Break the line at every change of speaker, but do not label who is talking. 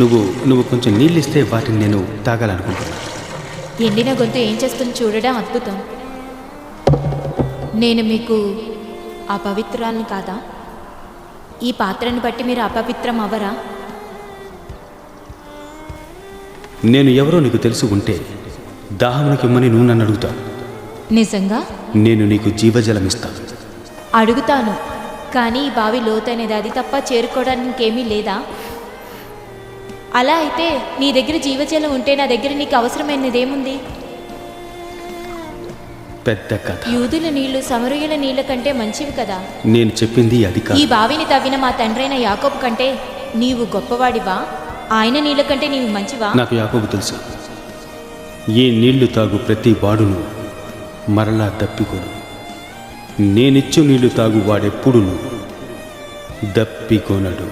నువ్వు నువ్వు కొంచెం నీళ్ళు ఇస్తే వాటిని నేను తాగాలనుకుంటున్నా.
ఎండిన గొంతు ఏం చేస్తుంది చూడడం అద్భుతం. నేను మీకు అపవిత్రాల్ని కాదా? ఈ పాత్రను బట్టి మీరు అపవిత్రం అవ్వరా?
నేను ఎవరో నీకు తెలుసు ఉంటే దాహమునికి ఇమ్మని నువ్వు నన్ను అడుగుతావు.
నిజంగా?
నేను నీకు జీవజలం ఇస్తాను.
అడుగుతాను, కానీ ఈ బావి లోతైనది, అది తప్ప చేరుకోవడానికి ఇంకేమీ లేదా? అలా అయితే నీ దగ్గర జీవజలం ఉంటే నా దగ్గర నీకు అవసరమైనదేముంది?
పెద్ద కథ.
యూదుల నీళ్లు సమరయుల నీళ్ల కంటే మంచివి కదా.
నేను చెప్పింది అది కాదు.
ఈ బావిని తవ్విన మా తండ్రైన యాకోబు కంటే నీవు గొప్పవాడివా? ఆయన నీళ్ల కంటే నీవు మంచివా?
నాకు యాకోబు తెలుసు. ఈ నీళ్లు తాగు ప్రతి వాడును మరలా దప్పికొను. నేనిచ్చు నీళ్లు తాగు వాడెప్పుడును దప్పికొనడు.